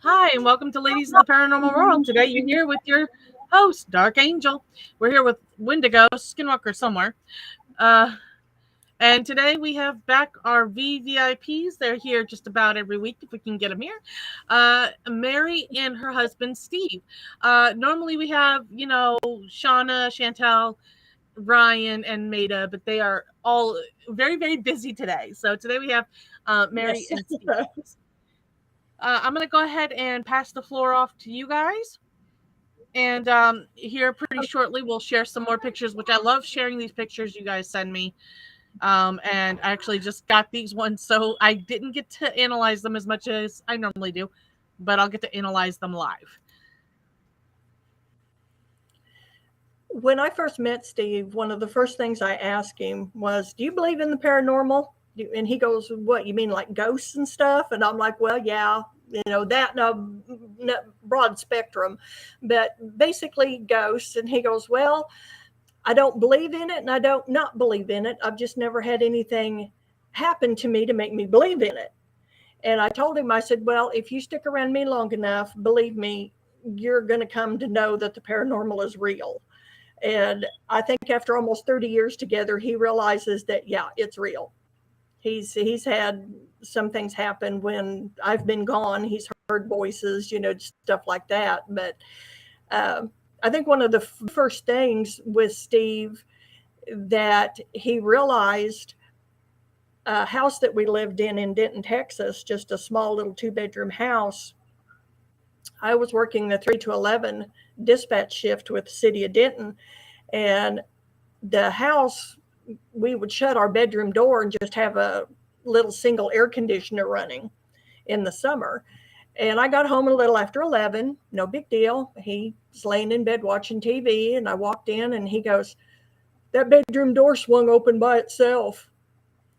Hi, and welcome to Ladies of the Paranormal World. Today you're here with your host, Dark Angel. We're here with Wendigo, Skinwalker somewhere. Uh, and today we have back our VVIPs. They're here just about every week if we can get them here. Mary and her husband, Steve. Normally we have, Shauna, Chantel, Ryan, and Maida, but they are all very, very busy today. So today we have Mary Yes. and Steve. I'm going to go ahead and pass the floor off to you guys. And here, pretty shortly, we'll share some more pictures, which I love sharing these pictures you guys send me. And I actually just got these ones, so I didn't get to analyze them as much as I normally do, but I'll get to analyze them live. When I first met Steve, one of the first things I asked him was, "Do you believe in the paranormal?" And he goes, "What, you mean like ghosts and stuff?" And I'm like, "Well, yeah, that broad spectrum, but basically ghosts." And he goes, "Well, I don't believe in it and I don't not believe in it. I've just never had anything happen to me to make me believe in it." And I told him, I said, "Well, if you stick around me long enough, believe me, you're going to come to know that the paranormal is real." And I think after almost 30 years together, he realizes that, yeah, it's real. He's had some things happen when I've been gone. He's heard voices, stuff like that. But uh, I think one of the first things with Steve that he realized, a house that we lived in Denton, Texas, just a small little 2-bedroom house. I was working the 3 to 11 dispatch shift with the city of Denton, and the house, we would shut our bedroom door and just have a little single air conditioner running in the summer. And I got home a little after 11, no big deal. He was laying in bed watching TV, and I walked in, and he goes, "That bedroom door swung open by itself."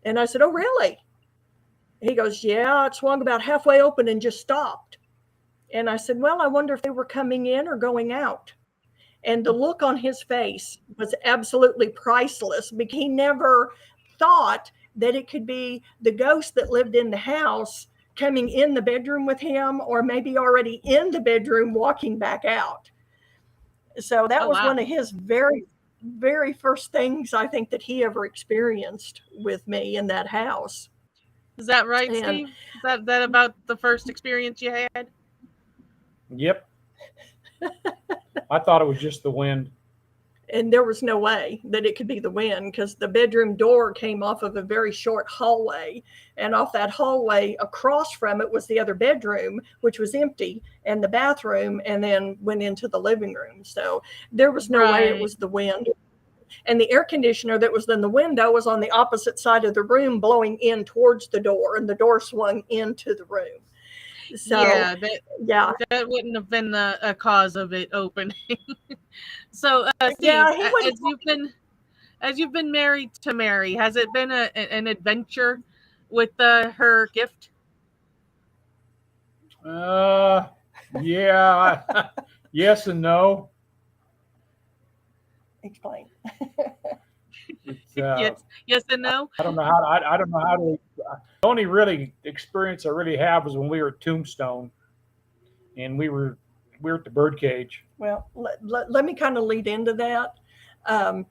And I said, "Oh, really?" He goes, "Yeah, it swung about halfway open and just stopped." And I said, "Well, I wonder if they were coming in or going out." And the look on his face was absolutely priceless, because he never thought that it could be the ghost that lived in the house coming in the bedroom with him, or maybe already in the bedroom walking back out. So that Oh, was wow. one of his very, very first things I think that he ever experienced with me in that house. Is that right, And Steve? Is that about the first experience you had? Yep. I thought it was just the wind. there was no way that it could be the wind, because the bedroom door came off of a very short hallway, and off that hallway across from it was the other bedroom, which was empty, and the bathroom, and then went into the living room. So there was no way it Right. was the wind. And the air conditioner that was in the window was on the opposite side of the room, blowing in towards the door, and the door swung into the room. So Yeah, that yeah. that wouldn't have been a cause of it opening. So, Steve, Yeah, he was. as you've been married to Mary, has it been an adventure with her gift? Uh, yeah, yes and no. Explain. It's Yes, yes, and no. I don't know how I don't know how to. The only really experience I really have was when we were at Tombstone, and we were at the birdcage. Well, let me kind of lead into that. Um,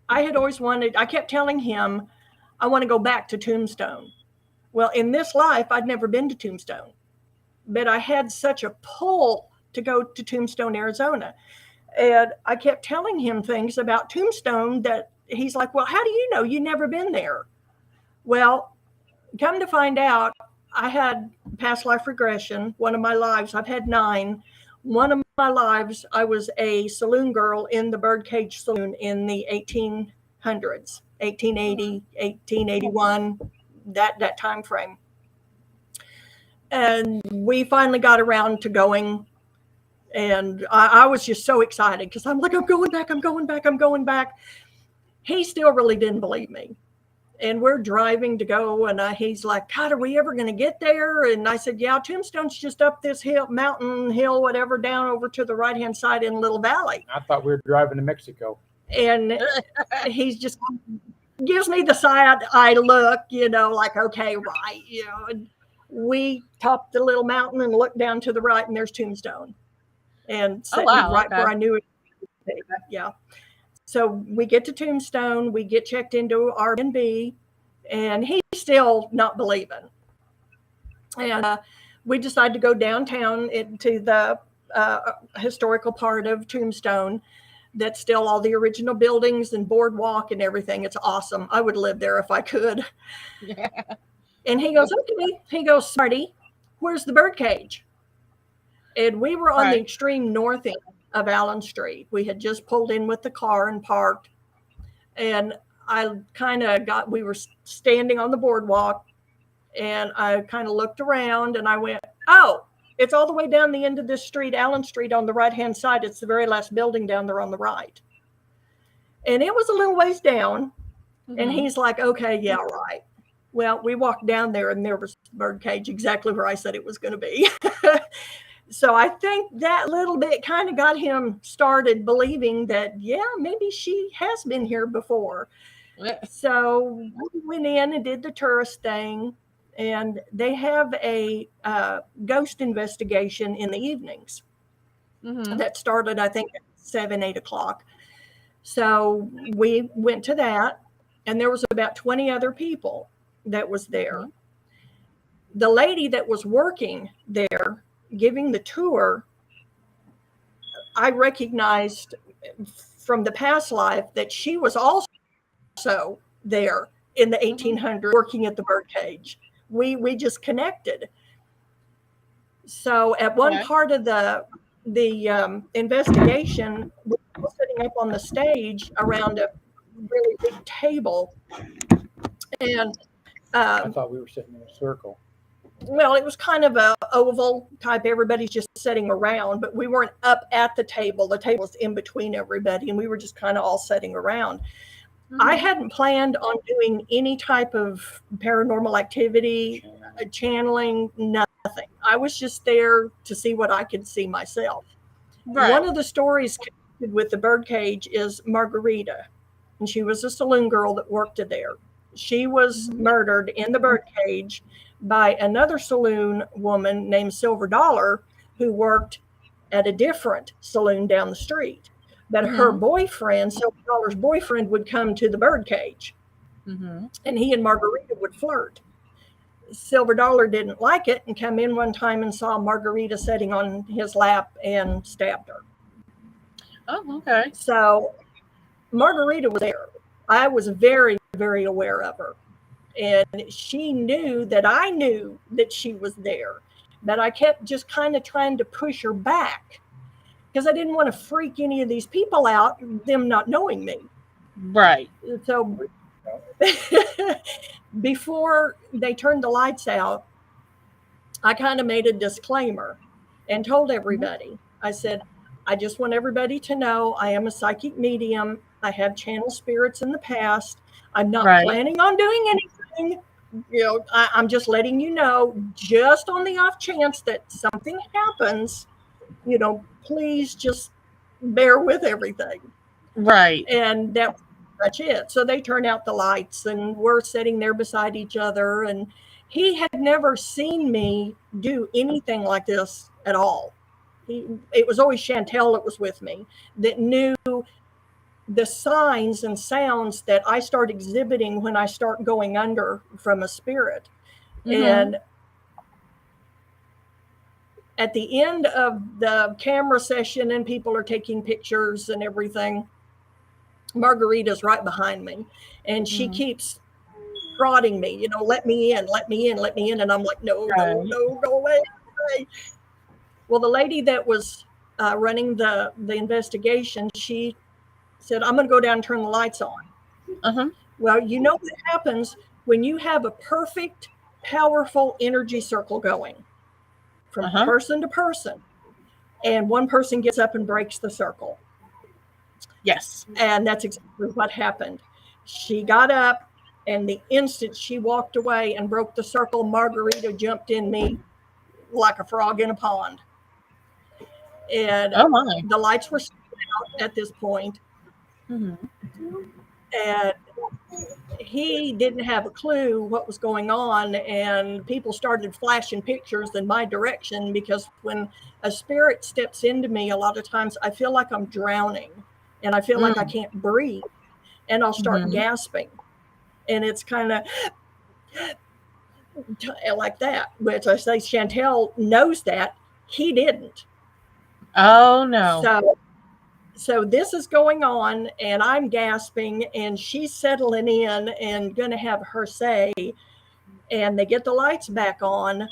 I had always wanted, I kept telling him, I want to go back to Tombstone. Well, in this life, I'd never been to Tombstone, but I had such a pull to go to Tombstone, Arizona. And I kept telling him things about Tombstone that he's like, "Well, how do you know? You never been there." Well, come to find out, I had past life regression. One of my lives, I've had 9. One of my lives, I was a saloon girl in the Birdcage Saloon in the 1800s, 1880, 1881, that time frame. And we finally got around to going, and I was just so excited, because I'm like, "I'm going back, I'm going back, I'm going back." He still really didn't believe me. And we're driving to go, and he's like, "God, are we ever going to get there?" And I said, "Yeah, Tombstone's just up this hill, mountain hill, whatever, down over to the right hand side in a little valley." I thought we were driving to Mexico. And he's just gives me the side eye look, like, okay, right. And we topped the little mountain and looked down to the right, and there's Tombstone. And Oh sitting wow. right Okay. where I knew it. Yeah. So we get to Tombstone, we get checked into our B&B, and he's still not believing. And we decide to go downtown into the historical part of Tombstone. That's still all the original buildings and boardwalk and everything. It's awesome. I would live there if I could. Yeah. And he goes, okay. He goes, Smarty, where's the birdcage? And we were on the Right. extreme north end of Allen Street. We had just pulled in with the car and parked. And we were standing on the boardwalk, and I kind of looked around and I went, oh, it's all the way down the end of this street, Allen Street, on the right-hand side. It's the very last building down there on the right. And it was a little ways down. And he's like, okay, yeah, right. Well, we walked down there, and there was the birdcage exactly where I said it was going to be. So I think that little bit kind of got him started believing that, yeah, maybe she has been here before. So we went in and did the tourist thing, and they have a ghost investigation in the evenings that started, I think, at 7, 8 o'clock. So we went to that, and there was about 20 other people that was there. The lady that was working there giving the tour, I recognized from the past life that she was also there in the 1800s working at the birdcage. We just connected. So at one part of the investigation, we were sitting up on the stage around a really big table, and I thought we were sitting in a circle. well, it was kind of a oval type. Everybody's just sitting around, but we weren't up at the table. The table was in between everybody, and we were just kind of all sitting around. I hadn't planned on doing any type of paranormal activity, channeling, nothing. I was just there to see what I could see myself. Right. One of the stories connected with the birdcage is Margarita, and she was a saloon girl that worked there. She was murdered in the birdcage by another saloon woman named Silver Dollar, who worked at a different saloon down the street. But her boyfriend, Silver Dollar's boyfriend, would come to the birdcage, and he and Margarita would flirt. Silver Dollar didn't like it and came in one time and saw Margarita sitting on his lap and stabbed her. Oh, okay. So Margarita was there. I was very, very aware of her. And she knew that I knew that she was there. But I kept just kind of trying to push her back because I didn't want to freak any of these people out, them not knowing me. Right. So before they turned the lights out, I kind of made a disclaimer and told everybody. I said, I just want everybody to know I am a psychic medium. I have channeled spirits in the past. I'm not planning on doing anything. I'm just letting you know, just on the off chance that something happens, please just bear with everything. Right. And that's pretty much it. So they turn out the lights, and we're sitting there beside each other. And he had never seen me do anything like this at all. It was always Chantel that was with me that knew the signs and sounds that I start exhibiting when I start going under from a spirit. And at the end of the camera session and people are taking pictures and everything, Margarita's right behind me, and she keeps prodding me, let me in, let me in, let me in. And I'm like, no, no, go away. Well, the lady that was running the investigation, she said, I'm going to go down and turn the lights on. Well, you know what happens when you have a perfect, powerful energy circle going from person to person, and one person gets up and breaks the circle. Yes. And that's exactly what happened. She got up, and the instant she walked away and broke the circle, Margarita jumped in me like a frog in a pond. And the lights were still out at this point. And he didn't have a clue what was going on, and people started flashing pictures in my direction because when a spirit steps into me, a lot of times I feel like I'm drowning and I feel like I Mm. can't breathe, and I'll start Mhm. gasping, and it's kind of like that, which I say Chantel knows that. He didn't. Oh no. So this is going on, and I'm gasping, and she's settling in and going to have her say, and they get the lights back on,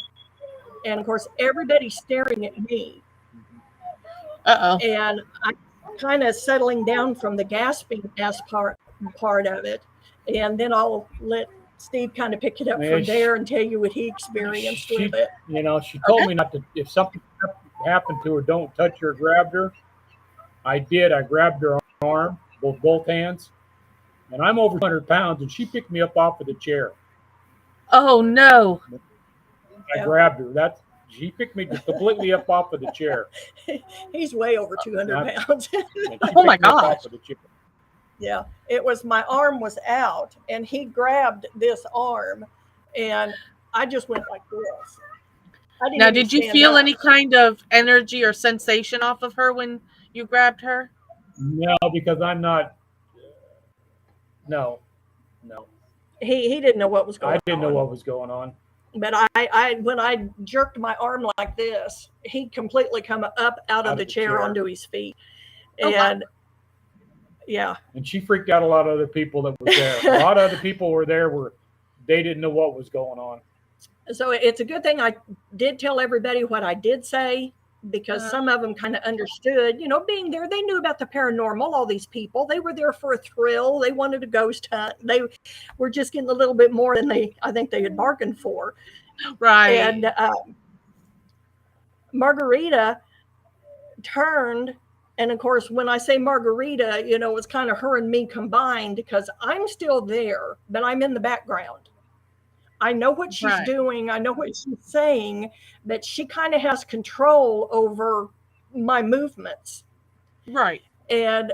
and of course everybody's staring at me, Uh oh. and I'm kind of settling down from the gasping part of it, and then I'll let Steve kind of pick it up Yeah, from there and tell you what he experienced with she, it. she Okay. told me not to. If something happened to her, don't touch her. Grabbed her. I did. I grabbed her arm, both hands, and I'm over 200 pounds, and she picked me up off of the chair. Oh no. I Yeah, grabbed her. That she picked me completely up off of the chair, he's way over and, 200 pounds. she Oh my picked me up gosh. off of the chair. Yeah, it was my arm was out, and he grabbed this arm, and I just went like this. I didn't Now, even did you stand feel up. any kind of energy or sensation off of her when you grabbed her? No, because I'm not. No, no. He didn't know what was I going didn't know on. what was going on. But I when I jerked my arm like this, he completely come up out of Out the of the chair chair, onto his feet. Oh wow. And yeah. and she freaked out a lot of other people that was there. A lot of other people were there were they didn't know what was going on. So it's a good thing I did tell everybody what I did say, because Uh-huh. some of them kind of understood, being there, they knew about the paranormal, all these people. They were there for a thrill. They wanted a ghost hunt. They were just getting a little bit more than I think they had bargained for. And Right. Margarita turned. And of course, when I say Margarita, it's kind of her and me combined, because I'm still there, but I'm in the background. I know what she's Right. doing. I know what she's saying, but she kind of has control over my movements. Right. And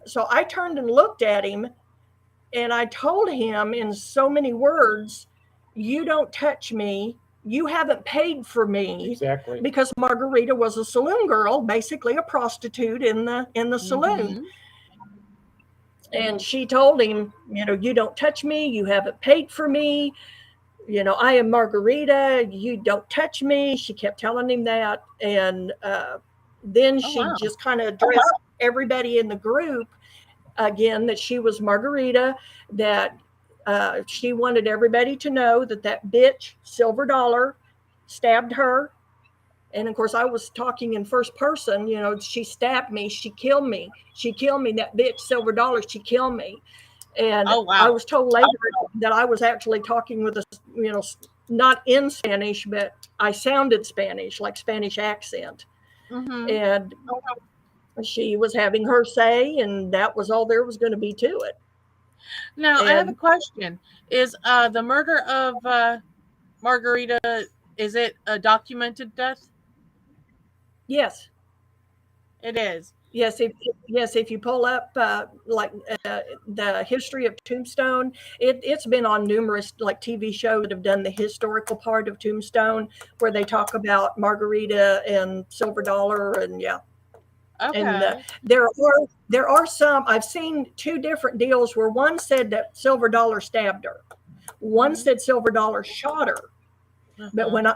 so I turned and looked at him, and I told him in so many words, "You don't touch me. You haven't paid for me." Exactly. Because Margarita was a saloon girl, basically a prostitute in the saloon. Mm-hmm. And she told him, "You don't touch me. You haven't paid for me. I am Margarita. You don't touch me." She kept telling him that. And then Oh she wow. just kind of addressed everybody in the group again that she was Margarita, that she wanted everybody to know that bitch, Silver Dollar, stabbed her. And of course, I was talking in first person. She stabbed me. She killed me. She killed me. That bitch, Silver Dollar, she killed me. And Oh I wow. was told later that I was actually talking with a, not in Spanish, but I sounded Spanish, like Spanish accent. Mm-hmm. And she was having her say, and that was all there was going to be to it. Now I have a And question. Is the murder of Margarita, is it a documented death? yes, It is. yes, if you pull up like the history of Tombstone, it's been on numerous like TV shows that have done the historical part of Tombstone, where they talk about Margarita and Silver Dollar, and yeah. And Okay. there are some I've seen two different deals where one said that Silver Dollar stabbed her, one Mm-hmm. said Silver Dollar shot her, but Uh-huh.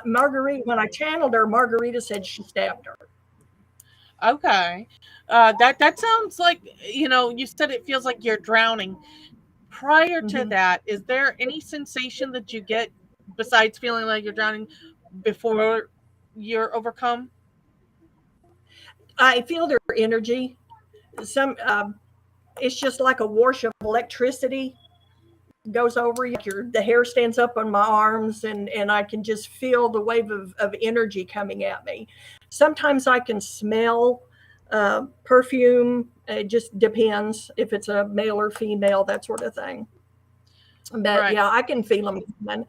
when I channeled her, Margarita said she stabbed her. Okay. That sounds like, you said it feels like you're drowning. Prior to Hmm. that, is there any sensation that you get besides feeling like you're drowning before you're overcome? I feel their energy. Some It's just like a wash of electricity goes over you. The hair stands up on my arms, and I can just feel the wave of energy coming at me. Sometimes I can smell perfume. It just depends if it's a male or female, that sort of thing. But Right. yeah, I can feel them coming.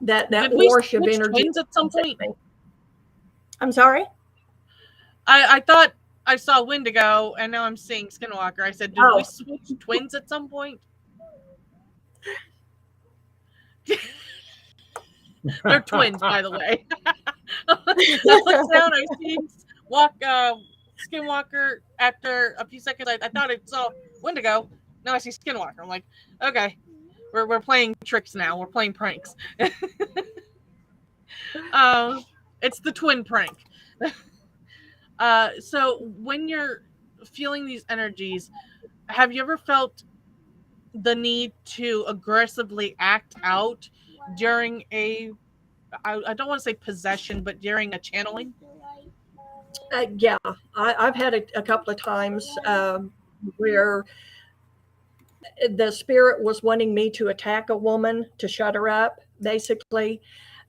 That Did we wash of switch energy twins at some comes at point? me. I'm sorry. I thought I saw Wendigo and now I'm seeing Skinwalker. I said, did we Oh, switch twins at some point? They're twins, by the way. I looked down, I see walk Skinwalker. After a few seconds, I thought I saw Wendigo. Now I see Skinwalker. I'm like, okay, we're playing tricks now. We're playing pranks. um, it's the twin prank. So when you're feeling these energies, have you ever felt the need to aggressively act out during I don't want to say possession, but during a channeling? Yeah, I've had a couple of times where the spirit was wanting me to attack a woman to shut her up, basically.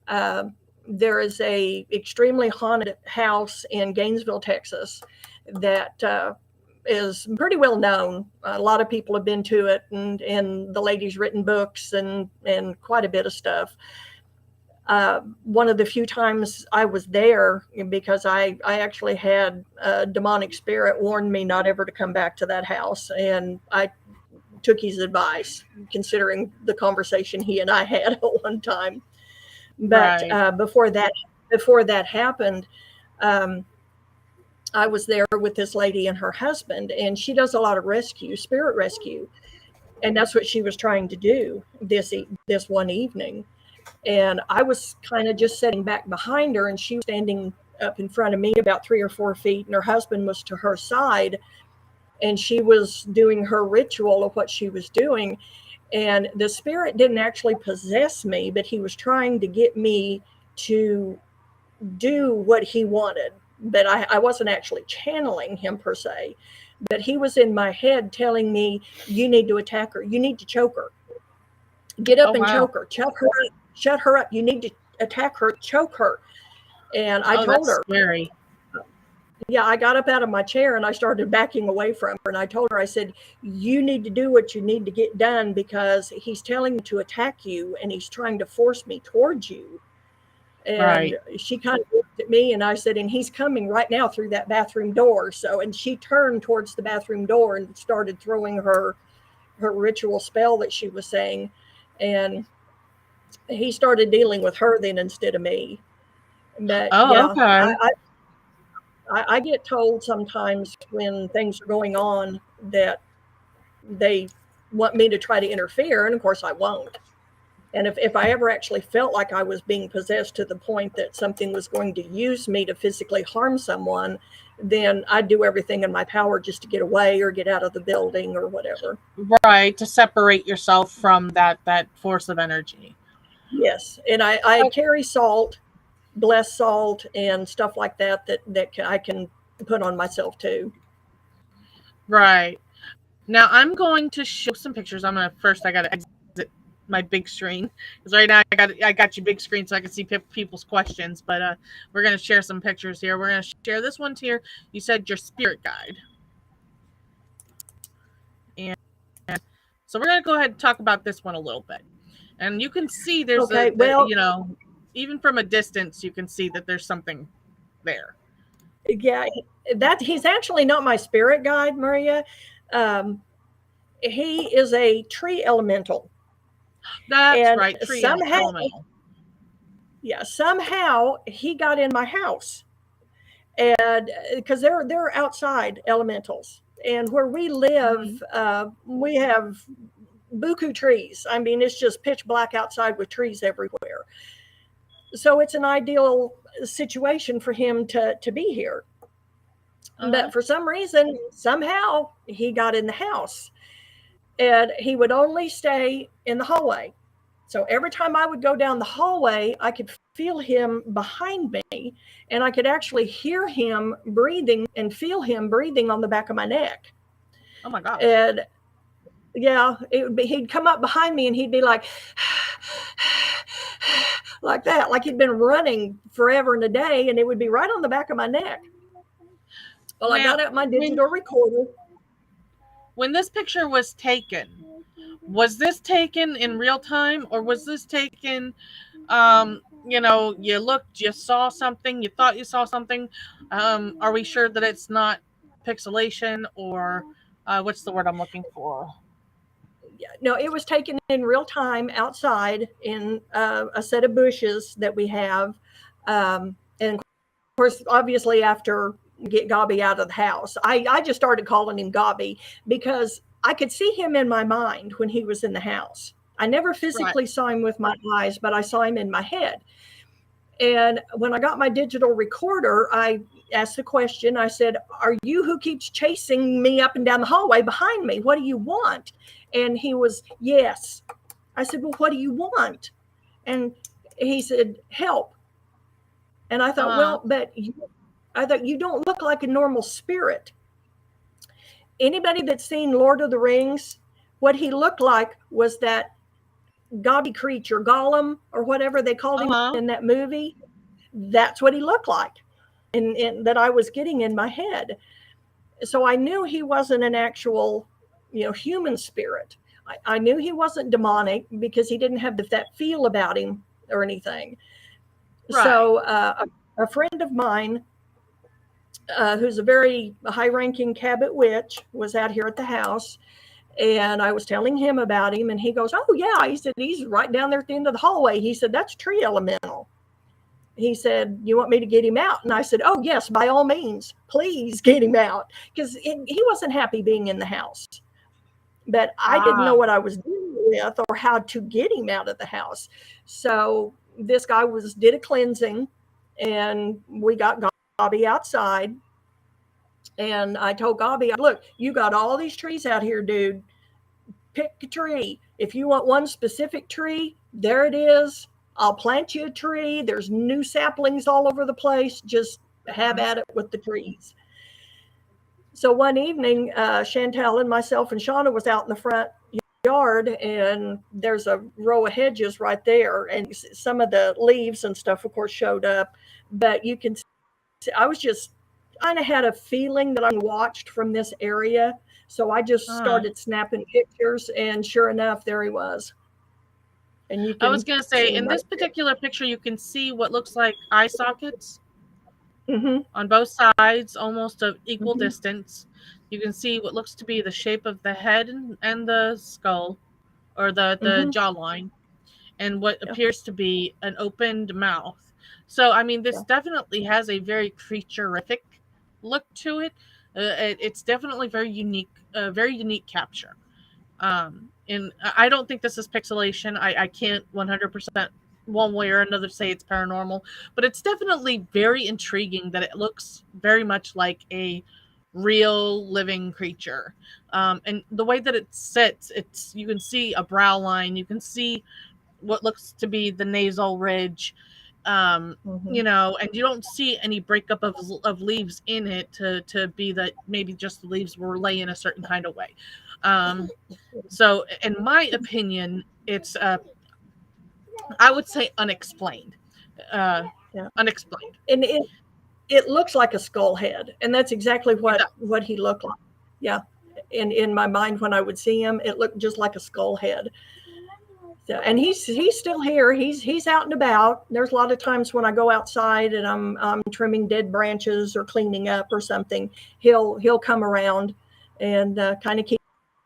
Um, there is a extremely haunted house in Gainesville, Texas, that is pretty well known. A lot of people have been to it, and the lady's written books and quite a bit of stuff. One of the few times I was there, because I actually had a demonic spirit warn me not ever to come back to that house, and I took his advice, considering the conversation he and I had at one time. But Right. before that happened, um, I was there with this lady and her husband, and she does a lot of rescue, spirit rescue, and that's what she was trying to do this one evening. And I was kind of just sitting back behind her, and she was standing up in front of me about 3 or 4 feet, and her husband was to her side, and she was doing her ritual of what she was doing. And the spirit didn't actually possess me, but he was trying to get me to do what he wanted. But I wasn't actually channeling him per se, but he was in my head telling me, you need to attack her, you need to choke her, get Oh up and wow. choke her, choke her up, shut her up, you need to attack her, choke her. And I Oh, told that's her, scary. yeah, I got up out of my chair and I started backing away from her. And I told her, I said, you need to do what you need to get done, because he's telling me to attack you and he's trying to force me towards you. And Right. she kind of looked at me and I said, and he's coming right now through that bathroom door. So, and she turned towards the bathroom door and started throwing her ritual spell that she was saying. And he started dealing with her then instead of me. But Oh, yeah, okay. I get told sometimes when things are going on that they want me to try to interfere, and of course I won't. And if I ever actually felt like I was being possessed to the point that something was going to use me to physically harm someone, then I'd do everything in my power just to get away or get out of the building or whatever. Right, to separate yourself from that force of energy. Yes, and I carry salt, blessed salt, and stuff like that I can put on myself too. Right. Now I'm going to show some pictures. I'm gonna first. I gotta exit my big screen because right now I got you big screen so I can see people's questions. But we're gonna share some pictures here. We're gonna share this one here. You said your spirit guide, and so we're gonna go ahead and talk about this one a little bit. And you can see there's Okay, the well, even from a distance you can see that there's something there. yeah, that he's actually not my spirit guide, Maria. Um, he is a tree elemental, That's and right, tree somehow, elemental. yeah, somehow he got in my house, and because they're outside elementals, and where we Mhm. live, we have buku trees. I mean, it's just pitch black outside with trees everywhere. So it's an ideal situation for him to be here. Uh But huh. for some reason, somehow he got in the house, and he would only stay in the hallway. So every time I would go down the hallway, I could feel him behind me, and I could actually hear him breathing and feel him breathing on the back of my neck. Oh my gosh. And yeah, he'd come up behind me and he'd be like, like that, like he'd been running forever and a day, and it would be right on the back of my neck. Well, I Now got out my when digital recorder. when this picture was taken, was this taken in real time or was this taken you looked, you saw something, you thought you saw something? Are we sure that it's not pixelation or what's the word I'm looking for? no, it was taken in real time outside in a set of bushes that we have. And of course, obviously, after get Gobby out of the house, I just started calling him Gobby because I could see him in my mind when he was in the house. I never Right. physically saw him with my eyes, but I saw him in my head. And when I got my digital recorder, I asked the question. I said, "Are you who keeps chasing me up and down the hallway behind me? What do you want?" And he was, "Yes." I said, "Well, what do you want?" And he said, "Help." And I thought, Uh-huh. well, I thought, you don't look like a normal spirit. Anybody that's seen Lord of the Rings, what he looked like was that gobby creature, Gollum, or whatever they called him Uh-huh. in that movie. That's what he looked like. And that I was getting in my head. So I knew he wasn't an actual, human spirit. I knew he wasn't demonic because he didn't have that feel about him or anything. Right. So a friend of mine, who's a very high-ranking Cabot witch, was out here at the house, and I was telling him about him, and he goes, "Oh yeah," he said, "he's right down there at the end of the hallway." He said, "That's tree elemental." He said, "You want me to get him out?" And I said, "Oh yes, by all means, please get him out," because he wasn't happy being in the house. But I didn't know Ah. what I was dealing with or how to get him out of the house. So this guy did a cleansing, and we got Gobby outside. And I told Gobby, "Look, you got all these trees out here, dude. Pick a tree. If you want one specific tree, there it is. I'll plant you a tree. There's new saplings all over the place. Just have at it with the trees." So one evening, Chantel and myself and Shauna was out in the front yard, and there's a row of hedges right there, and some of the leaves and stuff, of course, showed up. But you can see, I was just kind of had a feeling that I watched from this area. So I just Uh-huh. started snapping pictures, and sure enough, there he was. And you I was can gonna say, see in him right this particular picture, you can see what looks like eye sockets there. Mm-hmm. on both sides, almost of equal Mm-hmm. distance. You can see what looks to be the shape of the head and the skull, or the Mm-hmm. jawline, and what Yeah. appears to be an opened mouth. So, I mean, this Yeah. definitely has a very creaturific look to it. It's definitely very unique capture. And I don't think this is pixelation. I can't 100% one way or another say it's paranormal, but it's definitely very intriguing that it looks very much like a real living creature. And the way that it sits, it's you can see a brow line, you can see what looks to be the nasal ridge, Mm-hmm. and you don't see any breakup of leaves in it to be that maybe just the leaves were laying a certain kind of way. Um, so, in my opinion, it's I would say unexplained. Uh, Yeah. Unexplained. And it looks like a skull head, and that's exactly It what he looked like. Yeah. In my mind, when I would see him, it looked just like a skull head. So, and he's still here. He's out and about. There's a lot of times when I go outside and I'm trimming dead branches or cleaning up or something, he'll come around and kind of keep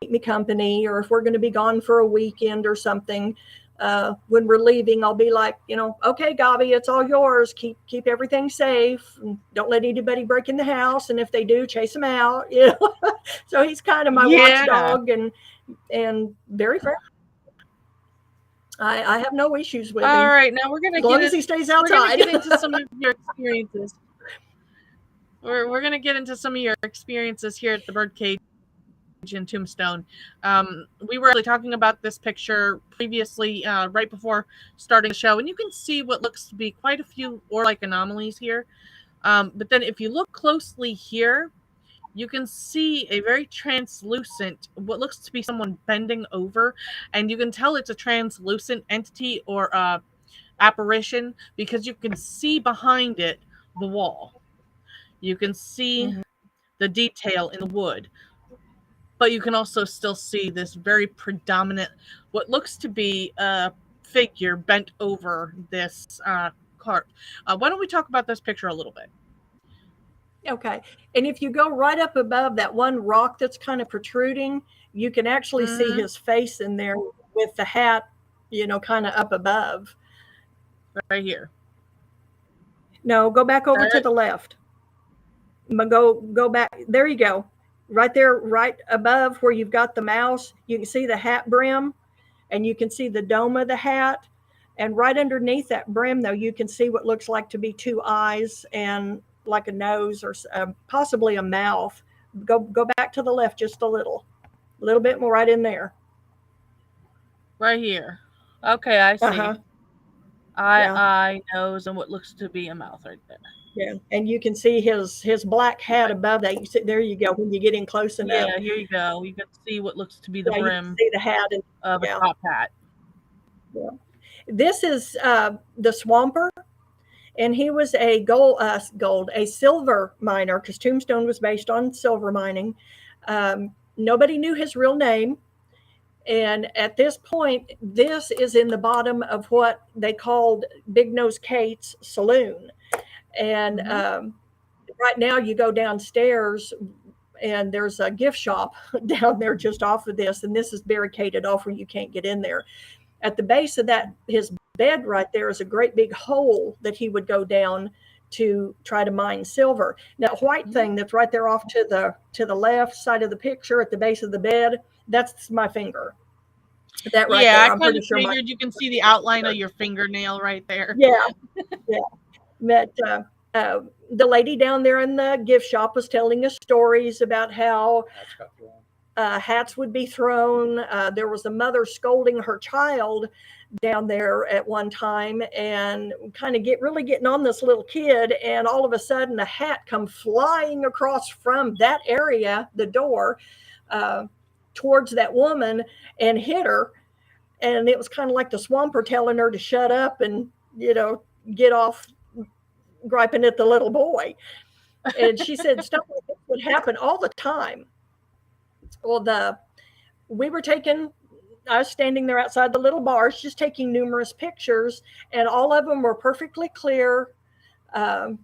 me company. Or if we're going to be gone for a weekend or something, when we're leaving, I'll be like, "Okay, Gobby, it's all yours. Keep everything safe. And don't let anybody break in the house. And if they do, chase them out." So he's kind of my Yeah. watchdog and very friendly. I have no issues with All him right. Now we're gonna as get long as it. he stays We're gonna outside. get into some of your experiences. We're gonna get into some of your experiences here at the Birdcage in Tombstone. We were actually talking about this picture previously, right before starting the show, and you can see what looks to be quite a few or-like anomalies here. But then, if you look closely here, you can see a very translucent, what looks to be someone bending over, and you can tell it's a translucent entity or apparition because you can see behind it the wall. You can see Mhm. the detail in the wood, but you can also still see this very predominant, what looks to be a figure bent over this cart. Why don't we talk about this picture a little bit? Okay. And if you go right up above that one rock that's kind of protruding, you can actually see Mm-hmm. his face in there with the hat, kind of up above. Right here. No, go back over Got to it? the left. Go back. There you go. Right there, right above where you've got the mouse, you can see the hat brim, and you can see the dome of the hat. And right underneath that brim, though, you can see what looks like to be two eyes and like a nose or possibly a mouth. Go back to the left just a little bit more right in there. Right here. Okay, I Uh see. huh. Yeah. Eye, nose, and what looks to be a mouth right there. Yeah. And you can see his black hat above that. You see, there you go. When you get in close enough, Yeah, here you go. You can see what looks to be the yeah, you can brim see the hat. And of a yeah, top hat. yeah. This is the Swamper, and he was a silver miner because Tombstone was based on silver mining. Nobody knew his real name, and at this point, this is in the bottom of what they called Big Nose Kate's saloon. And Mm-hmm. right now, you go downstairs, and there's a gift shop down there just off of this, and this is barricaded off where you can't get in there. At the base of that, his bed right there is a great big hole that he would go down to try to mine silver. That white Mm-hmm. thing that's right there off to the left side of the picture at the base of the bed, that's my finger. That right Yeah, there, I I'm kind pretty of sure my figured you can see the outline of your fingernail right there. yeah, yeah. That the lady down there in the gift shop was telling us stories about how That's got thrown. hats would be thrown. There was a mother scolding her child down there at one time and kind of getting on this little kid, and all of a sudden a hat come flying across from that area, the door, uh, towards that woman and hit her. And it was kind of like the Swamper telling her to shut up and get off griping at the little boy. And she said stuff like this would happen all the time. Well, the we were taking I was standing there outside the little bars just taking numerous pictures, and all of them were perfectly clear. Um,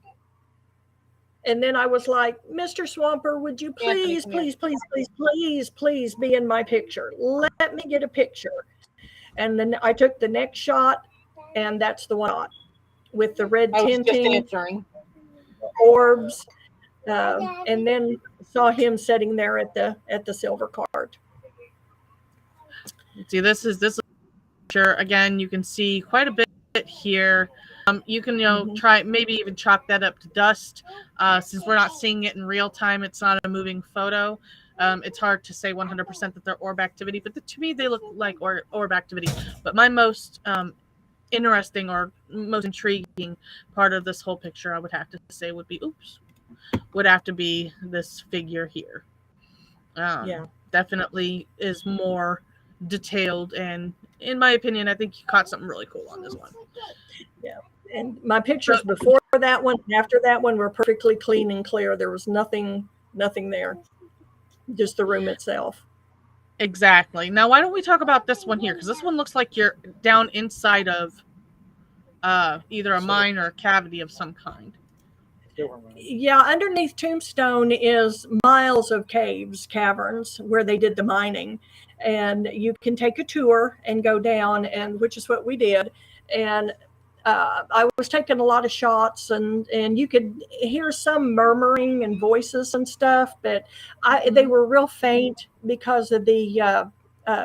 and then I was like, Mr. Swamper, would you Anthony, please, come here. please, please, please, please, please be in my picture? Let me get a picture. And then I took the next shot, and that's the one with the red I was just tinting, answering. orbs, and then saw him sitting there at the silver cart. See, this is picture again. You can see quite a bit here. You can Mm-hmm. try maybe even chalk that up to dust. Since we're not seeing it in real time, it's not a moving photo. It's hard to say 100% that they're orb activity, but to me they look like orb activity. But my most interesting or most intriguing part of this whole picture, I would have to say, would have to be this figure here. Yeah. Definitely is more detailed, and in my opinion, I think you caught something really cool on this one. Yeah. And my So pictures before that one and after that one were perfectly clean and clear. There was nothing there, just the room itself. exactly. Now, why don't we talk about this one here? Because this one looks like you're down inside of either a mine or a cavity of some kind. Yeah, underneath Tombstone is miles of caves, caverns where they did the mining. And you can take a tour and go down, and which is what we did. And I was taking a lot of shots, and you could hear some murmuring and voices and stuff, but they Mm-hmm. were real faint because of the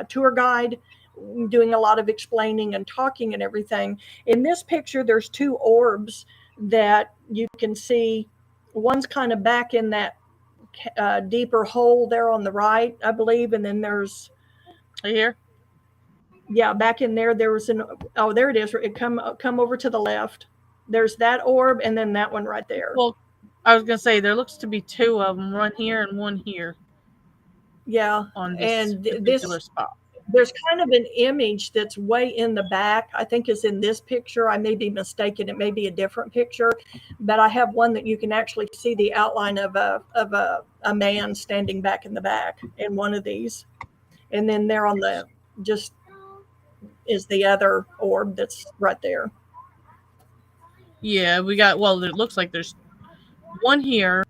tour guide doing a lot of explaining and talking and everything. In this picture, there's two orbs that you can see. One's kind of back in that deeper hole there on the right, I believe, and then there's Are you here? yeah, back in there there was an oh there it is. It come over to the left. There's that orb and then that one right there. Well, I was gonna say there looks to be two of them, one here and one here Yeah, on this and particular this spot. there's kind of an image that's way in the back. I think is in this picture. I may be mistaken. It may be a different picture, but I have one that you can actually see the outline of a man standing back in the back in one of these, and then there on the just is the other orb that's right there. Yeah, we got. Well, it looks like there's one here,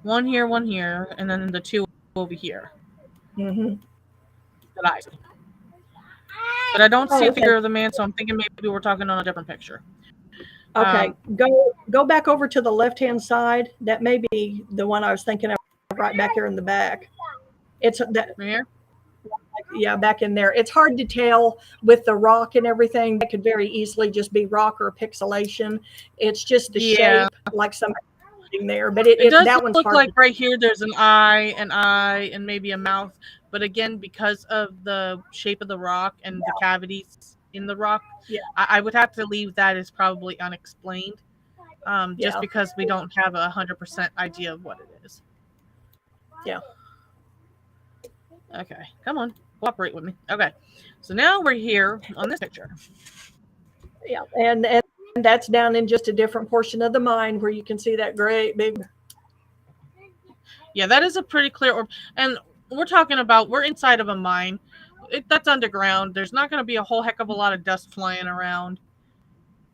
one here, one here, and then the two over here. Hmm. that I see. But I don't see Oh, a okay. figure of the man, so I'm thinking maybe we're talking on a different picture. Okay. Um, Go back over to the left hand side. That may be the one I was thinking of right back there in the back. It's that right here. Yeah, back in there. It's hard to tell with the rock and everything. That could very easily just be rock or pixelation. It's just the Yeah, shape, like something there. But it does that one's look hard like to. right here there's an eye, and maybe a mouth. But again, because of the shape of the rock and the cavities in the rock, Yeah, I would have to leave that as probably unexplained. Just yeah, because we don't have 100% idea of what it is. yeah, Okay, come on, cooperate with me. Okay, so now we're here on this picture. yeah. And that's down in just a different portion of the mine where you can see that great big. Yeah, that is a pretty clear orb, and we're inside of a mine. That's underground. There's not going to be a whole heck of a lot of dust flying around.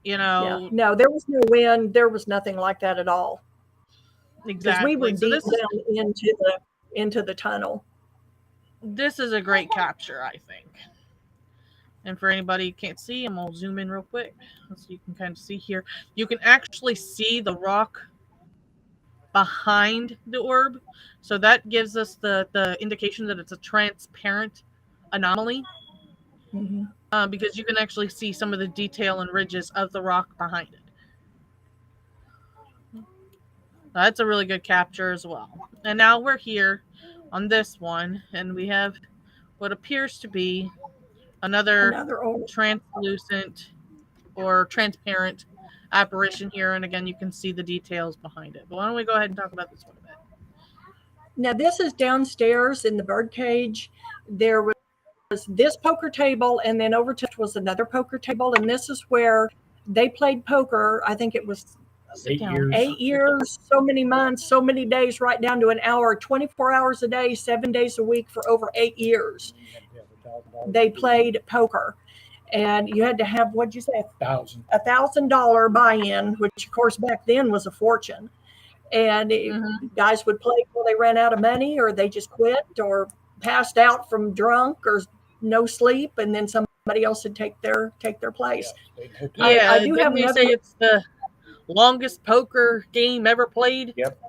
You Yeah, know no, there was no wind. There was nothing like that at all because we were exactly. So deep down into the tunnel. this is a great capture, I think. And for anybody who can't see, I'm gonna zoom in real quick so you can kind of see here. You can actually see the rock behind the orb, so that gives us the indication that it's a transparent anomaly, Hmm. because you can actually see some of the detail and ridges of the rock behind it. That's a really good capture as well. And now we're here on this one, and we have what appears to be another Another old. translucent or transparent apparition here. And again, you can see the details behind it. But why don't we go ahead and talk about this one a bit? Now this is downstairs in the bird cage. There was this poker table, and then over to was another poker table, and this is where they played poker. I think it was Sit 8 down. years. 8 years, so many months, so many days, right down to an hour, 24 hours a day, 7 days a week for over 8 years. They played poker, and you had to have, what'd you say, $1,000. $1,000 buy-in, which of course back then was a fortune. And Mm-hmm. guys would play till they ran out of money, or they just quit, or passed out from drunk or no sleep, and then somebody else would take their place. I Yeah, do have didn't they another. say it's the longest poker game ever played? Yep.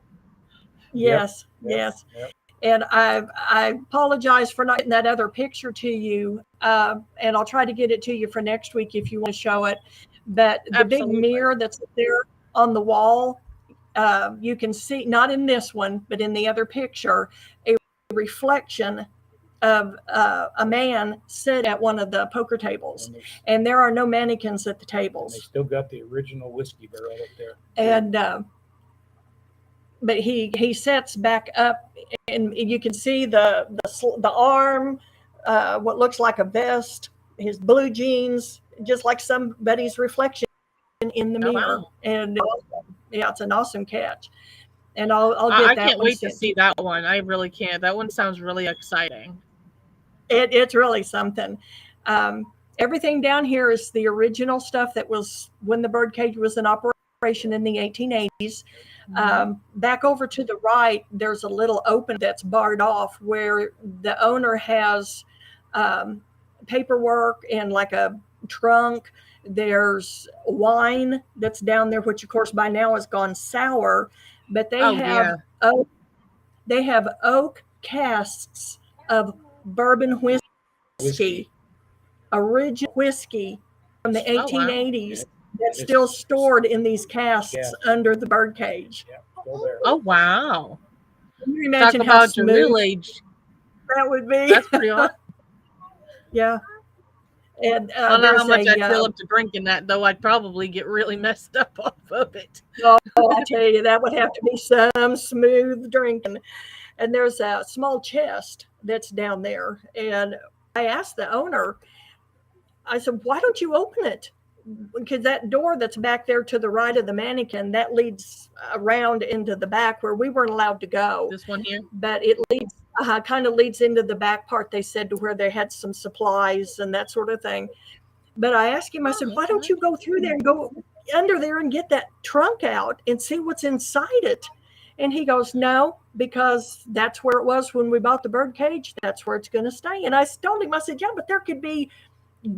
Yes, Yep. yes. Yep. And I apologize for not getting that other picture to you, and I'll try to get it to you for next week if you want to show it. But the big Absolutely. mirror that's there on the wall, you can see, not in this one, but in the other picture, a reflection of a man sit at one of the poker tables, and there are no mannequins at the And they tables. still got the original whiskey barrel up there. And but he sets back up, and you can see the arm, what looks like a vest, his blue jeans, just like somebody's reflection in the Oh, mirror. wow. And yeah, it's an awesome catch. And I'll get I that can't one wait to sent to see you. that one. I really can't. That one sounds really exciting. It's really something. Everything down here is the original stuff that was when the birdcage was in operation in the 1880s. Mm-hmm. Back over to the right, there's a little open that's barred off where the owner has um, paperwork and like a trunk. There's wine that's down there, which of course by now has gone sour, but Oh yeah. they have oak casks of bourbon whiskey, original whiskey from the Oh wow. 1880s that's still stored in these casks under the birdcage. Yeah, still there. Oh wow. Can you Talk imagine how about your smooth real age. that would be? That's pretty awesome. Yeah. And I don't know how there's much I'd a, fill up to drinking that, though. I'd probably get really messed up off of it. oh, I tell you, that would have to be some smooth drinking. And there's a small chest that's down there. And I asked the owner, I said, why don't you open it? Because that door that's back there to the right of the mannequin, that leads around into the back where we weren't allowed to go. This one here. But it leads, kind of leads into the back part, they said, to where they had some supplies and that sort of thing. But I asked him, I said, why don't you go through there and go under there and get that trunk out and see what's inside it? And he goes, no, because that's where it was when we bought the bird cage. That's where it's going to stay. And I told him, I said, yeah, but there could be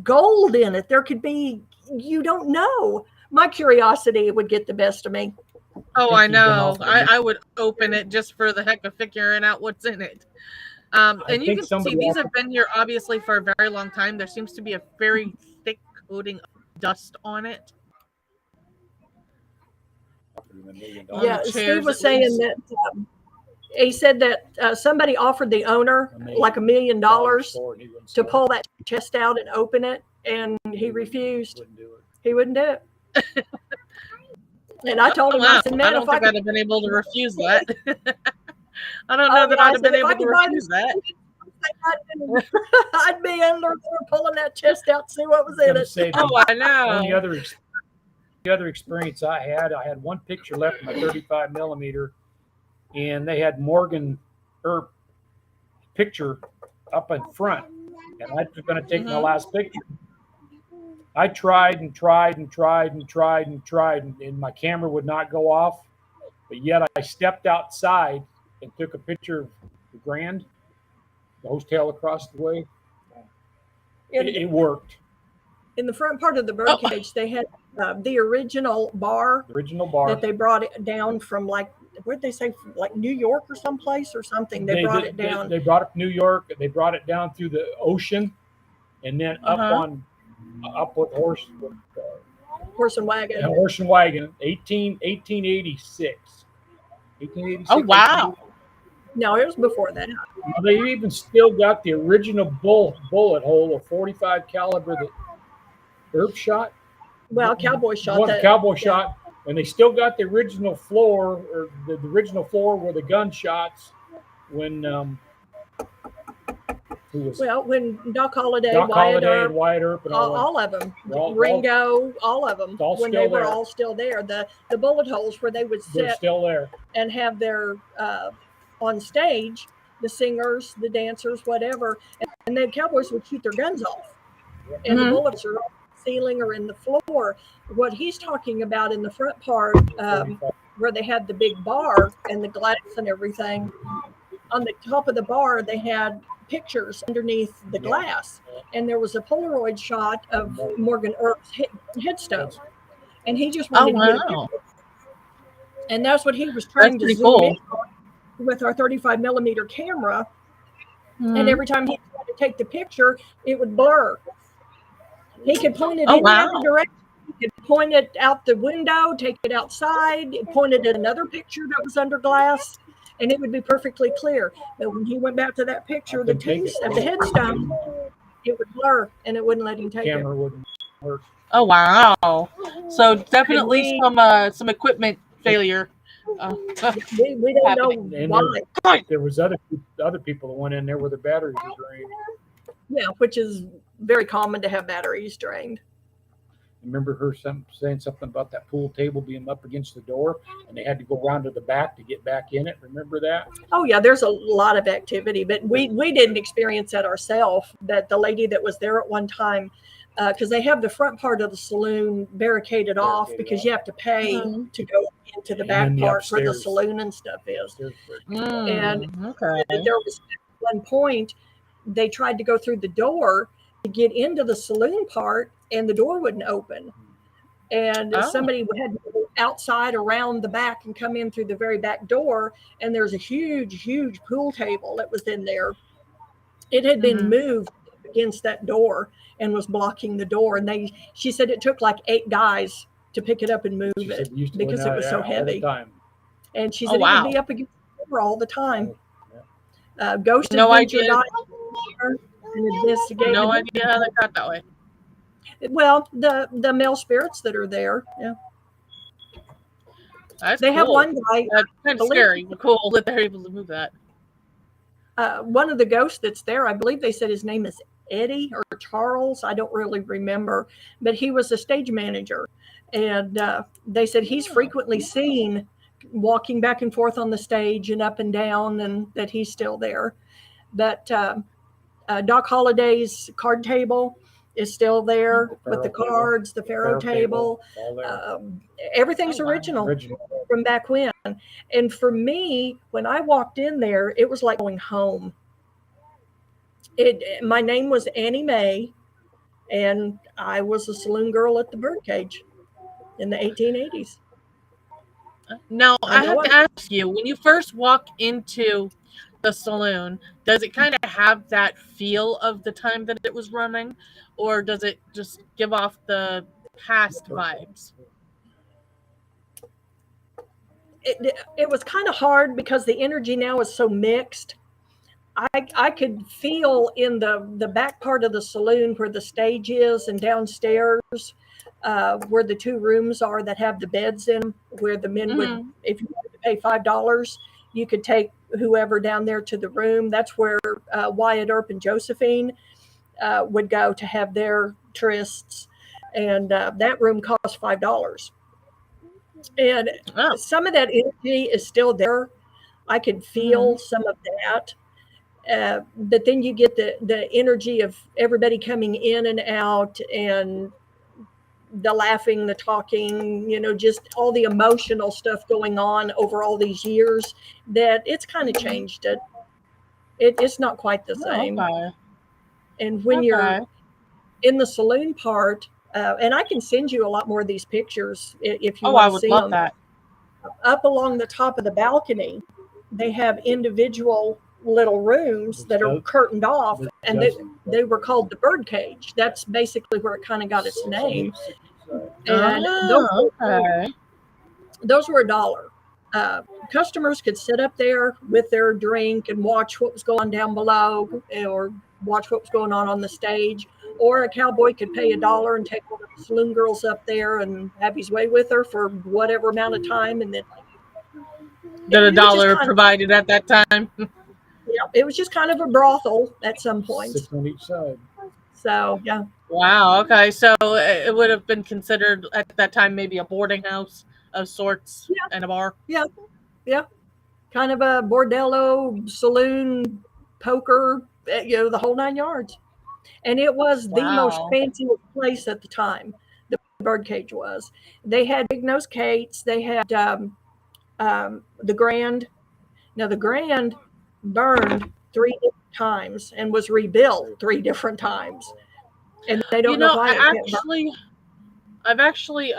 gold in it. There could be, you don't know. My curiosity would get the best of me. Oh, I think you've been know. off the I would open it just for the heck of figuring out what's in it. I And you think can see somebody these offered have been here obviously for a very long time. There seems to be a very thick coating of dust on it, him $1 million. on the Yeah, Steve chairs was at saying least. that he said that somebody offered the owner like $1 million for it, he wouldn't to sell it. pull that chest out and open it, and he refused. Wouldn't do it. He wouldn't do it. And I told Oh, him, I wow. said, I man, don't if I think I'd could, have been able to refuse that. I don't know oh that yeah, I'd I have said, been if I able to could buy refuse this, that. I'd be in there pulling that chest out, see what was I was in gonna it. say, Oh, I only know. other experience I had one picture left in my 35 millimeter, and they had Morgan picture up in front, and I was going to take my last picture. I tried and tried and tried and tried and tried, and my camera would not go off. But yet I stepped outside and took a picture of the Grand, the hotel across the way. It worked. In the front part of the Oh. birdcage, they had the original bar The original bar. that they brought it down from, like, where'd they say, from, like New York or someplace or something. They brought it down. They brought it to New York. They brought it down through the ocean, and then up with horse Horse and wagon. and wagon. 1886. 1886. Oh, wow. No, it was before that. They even still got the original bullet hole, a 45 caliber that Herb shot. Well, Cowboy shot One that. cowboy yeah. shot, and they still got the original floor, or the original floor where the gun shots when who was Well, when Doc Holliday, Doc Wyatt Holliday Earp, and Wyatt Earp and all of them, all- Ringo, all of them, all when still they were there. all still there. The bullet holes where they would they're sit still there. and have their on stage, the singers, the dancers, whatever, and then cowboys would shoot their guns off, and the bullets are on the ceiling or in the floor. What he's talking about in the front part, where they had the big bar and the glass and everything, on the top of the bar they had pictures underneath the glass, and there was a Polaroid shot of Morgan Earp's headstone, and he just wanted to get a wow. picture. And that's what he was trying That's to pretty zoom cool. in on with our 35 millimeter camera. Mhm. And every time he tried to take the picture, it would blur. He could point it Oh, in wow. the other direction. He could point it out the window, take it outside, point it at another picture that was under glass, and it would be perfectly clear. But when he went back to that picture, the headstone, it would blur, and it wouldn't let him take Camera wouldn't work. Oh, wow. So definitely we- some equipment failure. it. We don't know And why. there was other people that went in there where the batteries were drained. Yeah, which is very common to have batteries drained. Remember her saying something about that pool table being up against the door, and they had to go around to the back to get back in it. Remember that? Oh yeah, there's a lot of activity, but we didn't experience that ourselves. That the lady that was there at one time, because they have the front part of the saloon barricaded off because you have to pay to go into the back then the part where the upstairs. saloon and stuff is. And Okay. there was at one point they tried to go through the door to get into the saloon part, and the door wouldn't open. And somebody had to go outside around the back and come in through the very back door. And there's a huge pool table that was in there. It had been moved against that door and was blocking the door. And she said it took like 8 guys to pick it up and move it because it was so heavy. And she said it would be up against the door all the time. Ghost Adventure got and investigated. No idea how that got that way. Well, the male spirits that are there, yeah. They have one guy. That's kind of scary, but cool that they're able to move that. One of the ghosts that's there, I believe they said his name is Eddie or Charles. I don't really remember, but he was a stage manager, and they said he's frequently seen walking back and forth on the stage and up and down, and that he's still there. But Doc Holliday's card table, is still there The with the Pharaoh cards, the Pharaoh table. all there. Everything's Oh, wow. original from back when. And for me, when I walked in there, it was like going home. My name was Annie Mae, and I was a saloon girl at the Birdcage in the 1880s. Now, I I know have I to ask you, when you first walk into the saloon, does it kind of have that feel of the time that it was running, or does it just give off the past vibes? it was kind of hard because the energy now is so mixed. I could feel in the back part of the saloon where the stage is and downstairs where the two rooms are that have the beds in them, where the men would, Hmm. if you wanted to pay $5, you could take whoever down there to the room. That's where Wyatt Earp and Josephine would go to have their trysts. And that room cost $5. And Oh, some of that energy is still there. I could hmm. feel some of that. But then you get the energy of everybody coming in and out, and the laughing, the talking, just all the emotional stuff going on over all these years, that it's kind of changed it. It's not quite the Oh, same. okay. And when you're Okay. in the saloon part, and I can send you a lot more of these pictures if you Oh, want I to would see love them. that. Up along the top of the balcony, they have individual little rooms that are curtained off, and they were called the Birdcage. That's basically where it kind of got its name. And Oh, okay. those were $1. Uh, Customers could sit up there with their drink and watch what was going on down below, or watch what was going on the stage. Or a cowboy could pay $1 and take one of the saloon girls up there and have his way with her for whatever amount of time, and then That a it was just dollar kind of, provided at that time. yeah, it was just kind of a brothel at some points. 6 on each side. So yeah, Wow. Okay. So it would have been considered at that time maybe a boarding house of sorts yeah, and a bar. yeah, yeah, kind of a bordello, saloon, poker, the whole 9 yards. And it was the most Wow. fancy place at the time. The Birdcage was. They had Big Nose Kate's. They had the Grand. Now the Grand burned 3 different times and was rebuilt 3 different times, and they You don't know know, why it kept burning. I've actually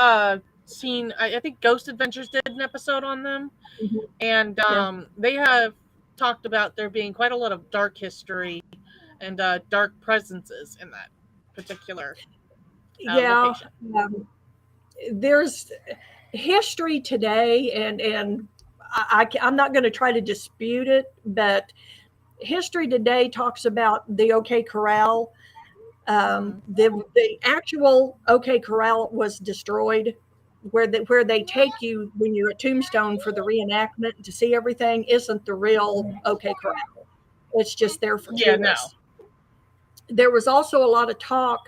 seen. I think Ghost Adventures did an episode on them, Mhm. and Yeah, they have talked about there being quite a lot of dark history and dark presences in that particular yeah. location. Um, there's history today, and I'm not going to try to dispute it, but history today talks about the OK Corral. Hmm. The actual OK Corral was destroyed. Where they take you when you're at Tombstone for the reenactment to see everything isn't the real OK Corral. It's just there for Yeah. No. tourists. There was also a lot of talk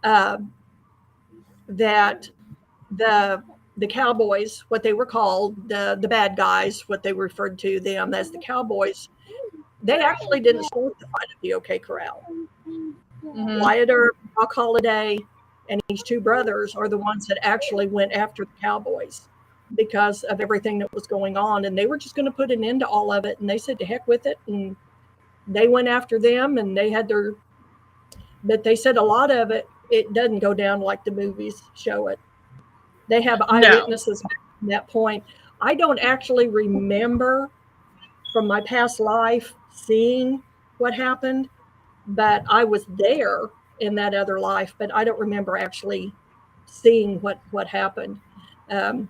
uh, that the the cowboys, what they were called, the bad guys, what they referred to them as, the cowboys, they actually didn't start the fight at the OK Corral. Hmm. Wyatt Earp, Doc Holliday, and his two brothers are the ones that actually went after the cowboys because of everything that was going on, and they were just going to put an end to all of it. And they said, "To heck with it," and they went after them, and they had their. But they said a lot of it doesn't go down like the movies show it. They have No. eyewitnesses at that point. I don't actually remember from my past life seeing what happened, but I was there in that other life, but I don't remember actually seeing what happened. Um,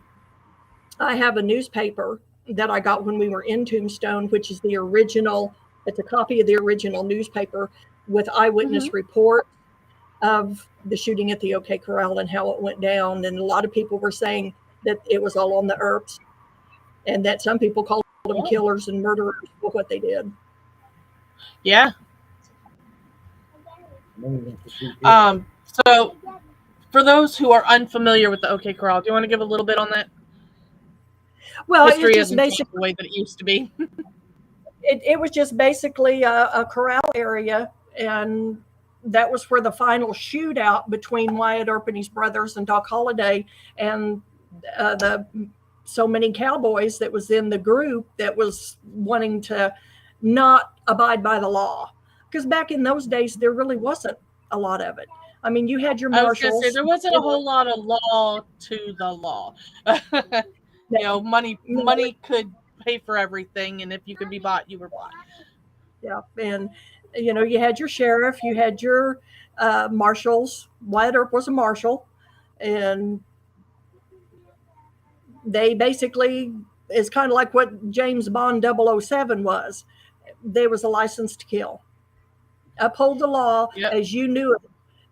I have a newspaper that I got when we were in Tombstone, which is the original. It's a copy of the original newspaper with Hmm. eyewitness reports of the shooting at the OK Corral and how it went down. And a lot of people were saying that it was all on the Earps, and that some people called them Oh. killers and murderers for what they did. Yeah. Yeah. So for those who are unfamiliar with the OK Corral, do you want to give a little bit on that? Well, it's History just hasn't changed basically the way that it used to be. it was just basically a corral area, and that was where the final shootout between Wyatt Earp and his brothers and Doc Holliday and the so many cowboys that was in the group that was wanting to not abide by the law. Because back in those days, there really wasn't a lot of it. I mean, you had your I was gonna say marshals. there wasn't a whole lot of law to the law. Money could pay for everything, and if you could be bought, you were bought. Yeah, and you had your sheriff, you had your marshals. Wyatt Earp was a marshal, and they basically is kind of like what James Bond 007 was. There was a license to kill, uphold the law Yep. as you knew it,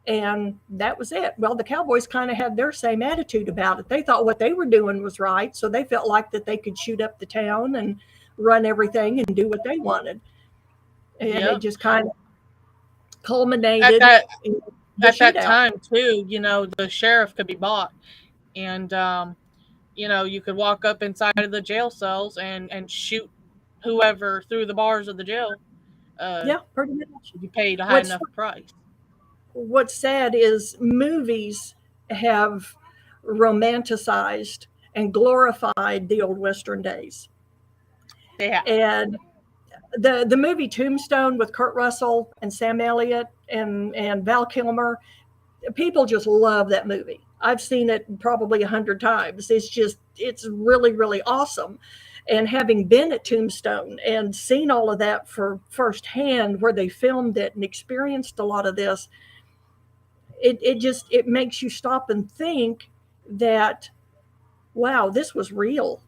and that was it. Well, the Cowboys kind of had their same attitude about it. They thought what they were doing was right, so they felt like that they could shoot up the town and run everything and do what they wanted, and it Yep. just kind of At culminated that in the at that shootout. time too, the sheriff could be bought, and you could walk up inside of the jail cells and shoot whoever through the bars of the jail. Uh, Yeah, pretty much. if you paid a high What's enough price. what's sad is movies have romanticized and glorified the old Western days. They have. And the movie Tombstone with Kurt Russell and Sam Elliott and Val Kilmer, people just love that movie. I've seen it probably 100 times. It's really really awesome. And having been at Tombstone and seen all of that for firsthand, where they filmed it and experienced a lot of this, it makes you stop and think that wow, this was real.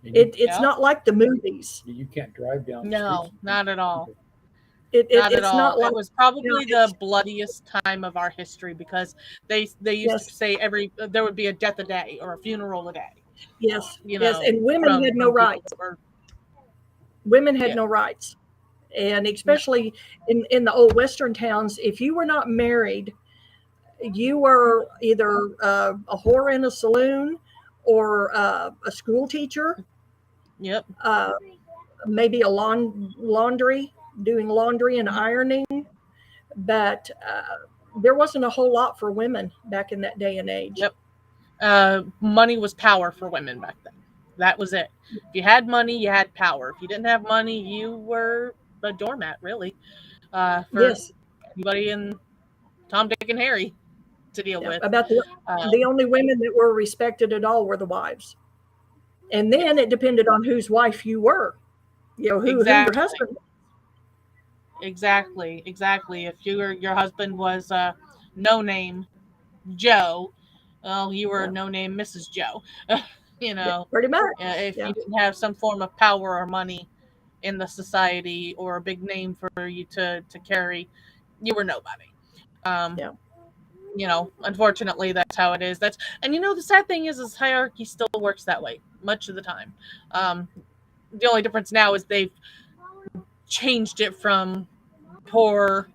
And you, It's Yep. not like the movies. you can't drive down the streets. No, not at all. Not at It's all. not It like was probably the it's bloodiest time of our history because they used to yes, say there would be a death a day or a funeral a day. yes, You yes. know, And women from had no from people rights. that were Women had yeah. no rights. And No. especially in the old Western towns, if you were not married, you were either a whore in a saloon or a school teacher, Yep. uh, maybe a laundry, doing laundry and ironing. But there wasn't a whole lot for women back in that day and age. Yep. Money was power for women back then. That was it. If you had money, you had power. If you didn't have money, you were a doormat, really, for Yes, anybody in Tom, Dick, and Harry to deal yeah. with. About the Um, only women that were respected at all were the wives, and then yes, it depended on whose wife you were. Who your exactly, husband. exactly. If your husband was no name Joe, well, you were Yeah, no name Mrs. Joe. you yeah, know, pretty much. if Yeah, you didn't have some form of power or money in the society or a big name for you to carry, you were nobody. Um, yeah. Unfortunately, that's how it is. The sad thing is hierarchy still works that way much of the time. Um, the only difference now is they've changed it from poor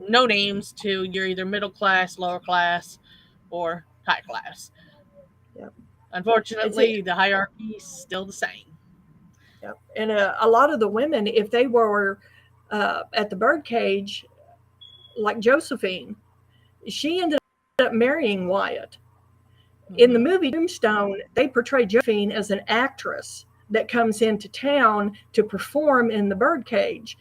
no names to you're either middle class, lower class, or high class. Yeah. It's it. Unfortunately, the hierarchy is still the same. Yeah. And a lot of the women, if they were at the birdcage, like Josephine, she ended up marrying Wyatt. In the Hmm. movie Tombstone, they portray Josephine as an actress that comes into town to perform in the birdcage.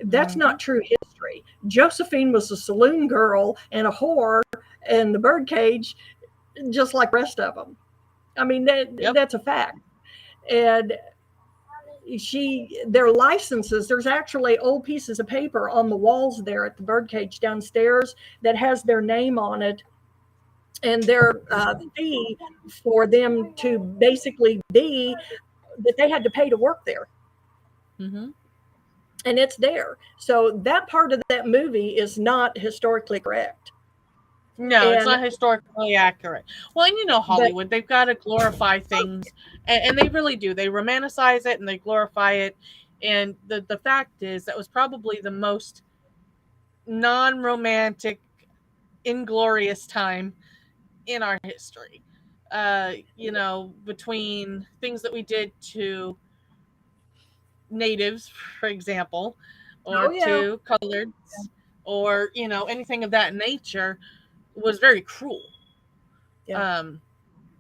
That's Hmm. not true history. Josephine was a saloon girl and a whore in the birdcage, just like the rest of them. I mean, Yep. that's a fact. And their licenses, there's actually old pieces of paper on the walls there at the birdcage downstairs that has their name on it and their fee for them to basically be that they had to pay to work there, Hmm. and it's there. So that part of that movie is not historically correct. No, it's And not historically accurate. Well, and but Hollywood, they've got to glorify things, and they really do. They romanticize it and they glorify it. And the fact is, that was probably the most non romantic, inglorious time in our history. Between things that we did to natives, for example, or oh yeah, to coloreds. or anything of that nature was very cruel. Yeah. Um,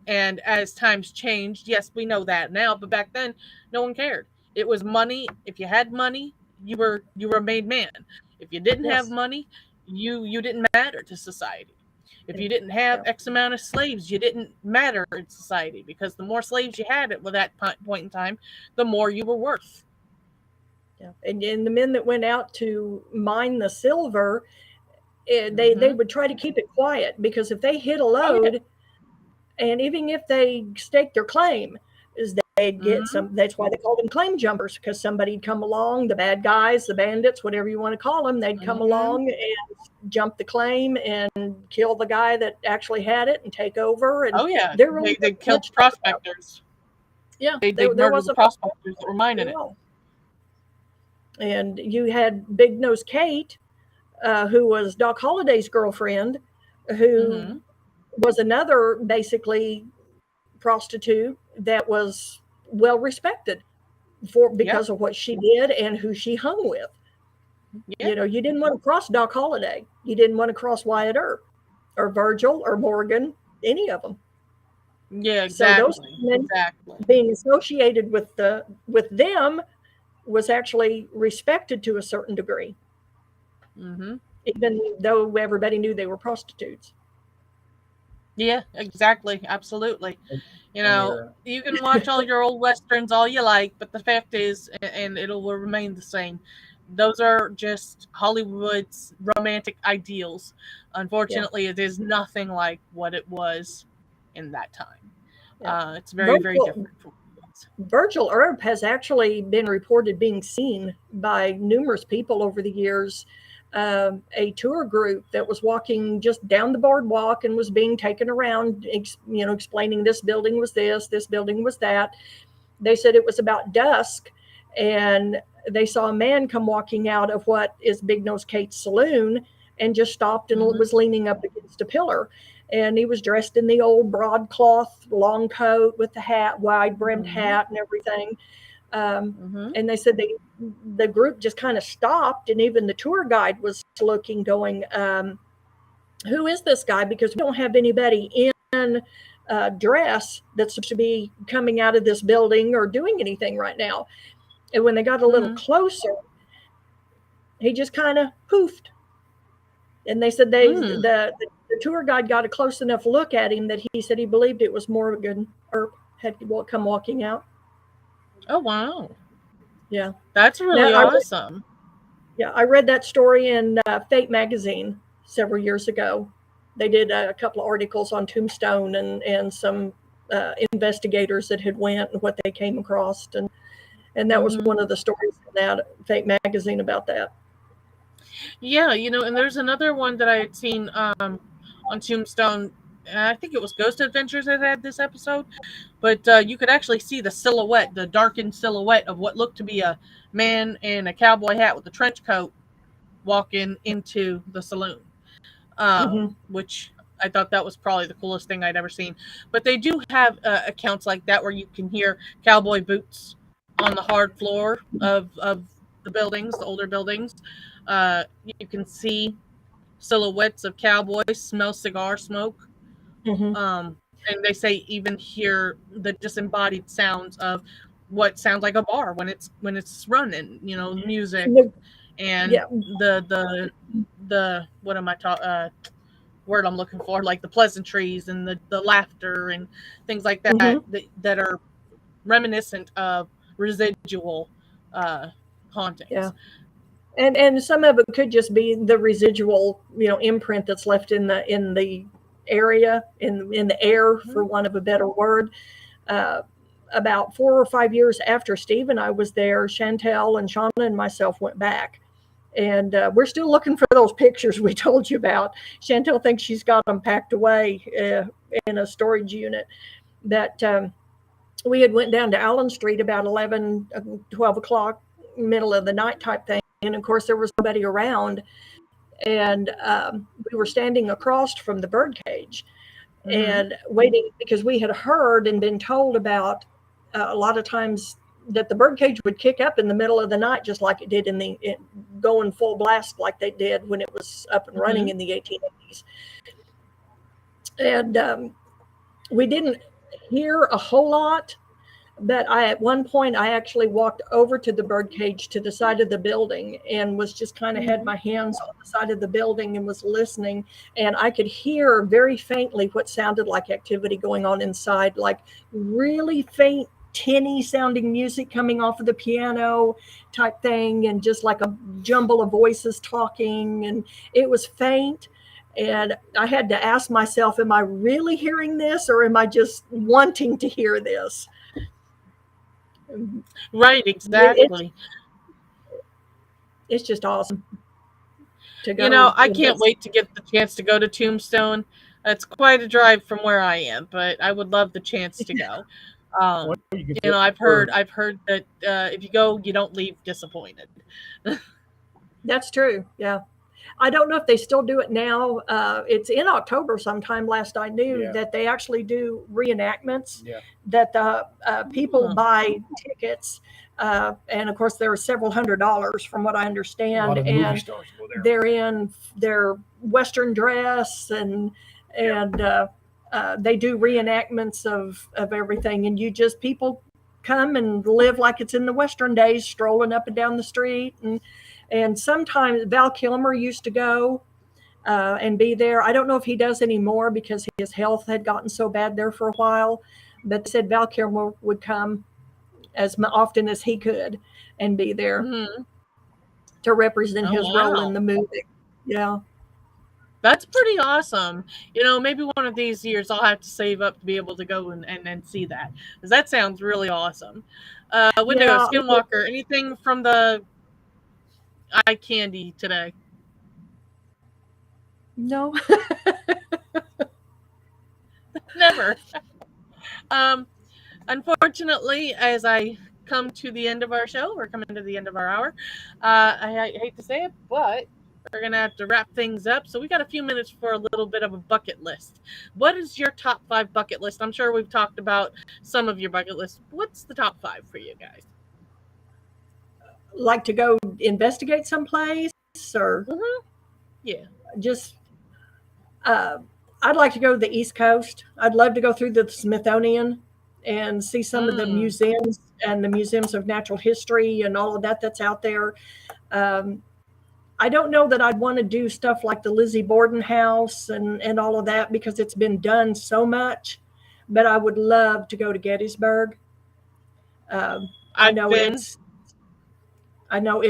and as times changed, yes, we know that now, but back then, no one cared. It was money. If you had money, you were a made man. If you didn't have Yes. money, you didn't matter to society. If Yeah. you didn't have Yeah. X amount of slaves, you didn't matter in society, because the more slaves you had at that point in time, the more you were worth. Yeah. And the men that went out to mine the silver, they Hmm. would try to keep it quiet, because if they hit a Oh yeah. load, and even if they staked their claim, is they'd get Hmm. some. That's why they called them claim jumpers, because somebody'd come along, the bad guys, the bandits, whatever you want to call them, they'd come Hmm. along and jump the claim and kill the guy that actually had it and take over. And Oh yeah. there really They wasn't killed much talk about. prospectors. Yeah, They'd there murder the wasn't much talk prospectors that were mining at it. all. And you had Big Nose Kate, who was Doc Holliday's girlfriend, who Hmm. was another basically prostitute that was well respected for Yeah. because of what she did and who she hung with. Yeah. You didn't want to cross Doc Holliday. You didn't want to cross Wyatt Earp or Virgil or Morgan, any of them. Yeah. So those Exactly. men Exactly. being associated with them was actually respected to a certain degree, Hmm. even though everybody knew they were prostitutes. Yeah, exactly. Absolutely. Where You can watch all your old westerns all you like, but the fact is, and it'll will remain the same, those are just Hollywood's romantic ideals. Yeah, Unfortunately, it is nothing like what it was in that time. yeah. It's very, very Virgil different from what it was. Virgil Earp has actually been reported being seen by numerous people over the years. A tour group that was walking just down the boardwalk and was being taken around, explaining this building was this building was that. They said it was about dusk, and they saw a man come walking out of what is Big Nose Kate's saloon, and just stopped and Hmm. was leaning up against a pillar. And he was dressed in the old broadcloth long coat with the hat, wide brimmed Hmm. hat, and everything. Um, Hmm. and they said the group just kind of stopped, and even the tour guide was looking, going, "Who is this guy? Because we don't have anybody in dress that's supposed to be coming out of this building or doing anything right now." And when they got a little Hmm. closer, he just kind of poofed. And they said Mm. the tour guide got a close enough look at him that he said he believed it was Morgan Earp had come walking out. Oh wow, Yeah. that's Now really awesome. I read that story in Fate magazine several years ago. They did a couple of articles on Tombstone and some investigators that had went and what they came across, and that was Hmm. one of the stories in that Fate magazine about that. Yeah, and there's another one that I had seen on Tombstone. I think it was Ghost Adventures that had this episode, but you could actually see the silhouette, the darkened silhouette of what looked to be a man in a cowboy hat with a trench coat walking into the saloon, Hmm. which I thought that was probably the coolest thing I'd ever seen. But they do have accounts like that where you can hear cowboy boots on the hard floor of the buildings, the older buildings. You can see silhouettes of cowboys, smell cigar smoke, Hmm. and they say even hear the disembodied sounds of what sounds like a bar when it's running. Music and Yeah. the what am I talking? Word I'm looking for, like the pleasantries and the laughter and things like that Hmm. that are reminiscent of residual uh, Yeah. hauntings. And some of it could just be the residual, imprint that's left in the area, in the air, Mhm. for want of a better word. Uh, about 4 or 5 years after Steve and I was there, Chantel and Shauna and myself went back. And we're still looking for those pictures we told you about. Chantel thinks she's got them packed away in a storage unit. That we had went down to Allen Street about 11, 12 o'clock, middle of the night type thing. And of course, there was nobody around. And we were standing across from the birdcage Mhm. and waiting, because we had heard and been told about a lot of times that the birdcage would kick up in the middle of the night, just like it did going full blast like they did when it was up and running Mm-hmm. in the 1880s. And we didn't hear a whole lot, but at one point I actually walked over to the birdcage to the side of the building and was just kind of had Mm-hmm. my hands on the side of the building and was listening, and I could hear very faintly what sounded like activity going on inside, like really faint tinny sounding music coming off of the piano type thing, and just like a jumble of voices talking, and it was faint. And I had to ask myself, am I really hearing this, or am I just wanting to hear this? Right, It's exactly. it's just awesome to You know, go I can't invest. wait to get the chance to go to Tombstone. It's quite a drive from where I am, but I would love the chance to go. Well, Um, you can you know, get I've heard that if you go, you don't leave disappointed. That's true. Yeah. I don't know if they still do it now. It's in October sometime. Last I knew yeah, that they actually do reenactments. yeah. That the people Hmm. buy tickets, and of course there are several $100s from what I A lot understand, of the movie and stars go there. they're in their Western dress, Yeah. and they do reenactments of everything, and you just people come and live like it's in the Western days, strolling up and down the street, and sometimes Val Kilmer used to go and be there. I don't know if he does anymore because his health had gotten so bad there for a while, but they said Val Kilmer would come as often as he could and be there Hmm. to represent Oh his role in wow, the movie. Yeah. that's pretty awesome. You know, maybe one of these years I'll have to save up to be able to go and see that because that sounds really awesome. Wendigo, Yeah. Skinwalker, anything from the eye candy today? No. Never. Um, Unfortunately, as I come to the end of our show, we're coming to the end of our hour. I hate to say it, but we're gonna have to wrap things up. So we got a few minutes for a little bit of a bucket list. What is your top five bucket list? I'm sure we've talked about some of your bucket list. What's the top five for you guys? Like to go investigate someplace, or Hmm. Yeah. just uh, I'd like to go to the East Coast. I'd love to go through the Smithsonian and see some of the Mm. museums and the museums of natural history and all of that that's out there. Um, I don't know that I'd want to do stuff like the Lizzie Borden house and all of that because it's been done so much. But I would love to go to Gettysburg. I I've know been.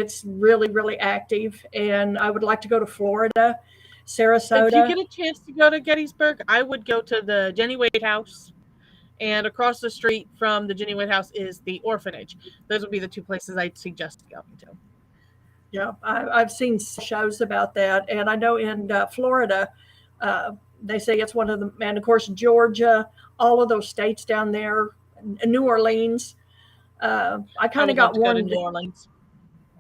it's really really active, and I would like to go to Florida, If you Sarasota. get a chance to go to Gettysburg, I would go to the Jenny Wade House, and across the street from the Jenny Wade House is the orphanage. Those would be the two places I'd suggest going to. Yeah, I've seen shows about that, and I know in Florida, uh, they say it's one of the, and of course Georgia, all of those states down there, New Orleans. I I kind of would love got to go to warned. New Orleans.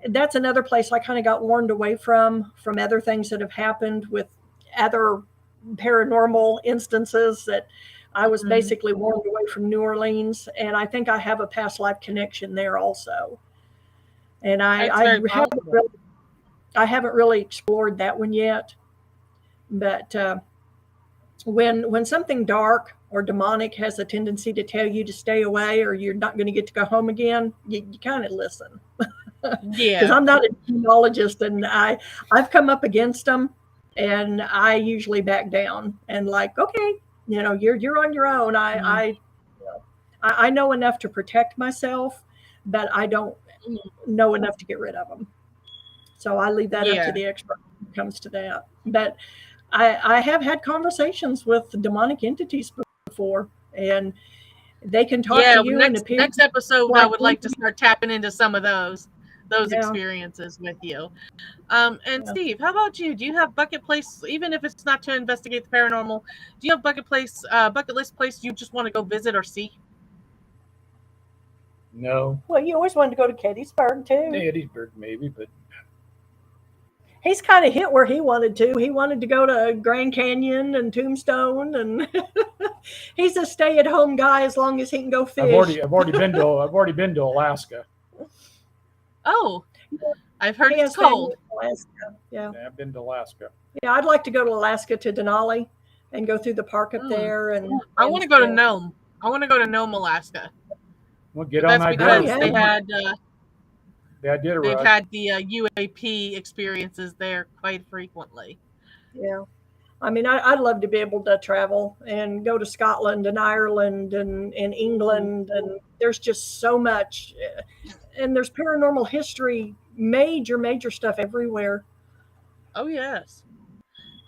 That's another place I kind of got warned away from other things that have happened with other paranormal instances that I was Mhm. basically warned away from New Orleans, and I think I have a past life connection there also. And It's very possible. I haven't really explored that one yet, but when something dark or demonic has a tendency to tell you to stay away or you're not going to get to go home again, you kind of listen. Because Yeah. I'm not a demonologist, and I've come up against them, and I usually back down and like, okay, you're on your own. Mhm. I know enough to protect myself, but I don't Mhm. know enough to get rid of them. So I leave that up to Yeah. the expert when it comes to that. But I have had conversations with demonic entities before, and they can talk to Yeah. you and appear Next episode, I like would you. like to start tapping into some of those Yeah, experiences with you. And yeah. Steve, how about you? Do you have bucket place, even if it's not to investigate the paranormal? Do you have bucket list place you just want to go visit or see? No, Well, you always wanted to go to Gettysburg too. Gettysburg maybe, but he's kind of hit where he wanted to. He wanted to go to Grand Canyon and Tombstone, and he's a stay-at-home guy as long as he can go fish. I've already been to Alaska. Oh, I've heard it's cold. Yeah, I've been to Alaska. Yeah, I'd like to go to Alaska to Denali and go through the park up there. And I want to go to Nome. I want to go to Nome, Alaska. Well, get on that. That's because they had they've had the UAP experiences there quite frequently. Yeah. I mean, I'd love to be able to travel and go to Scotland and Ireland and England. And there's just so much. And there's paranormal history, major stuff everywhere. Oh, yes.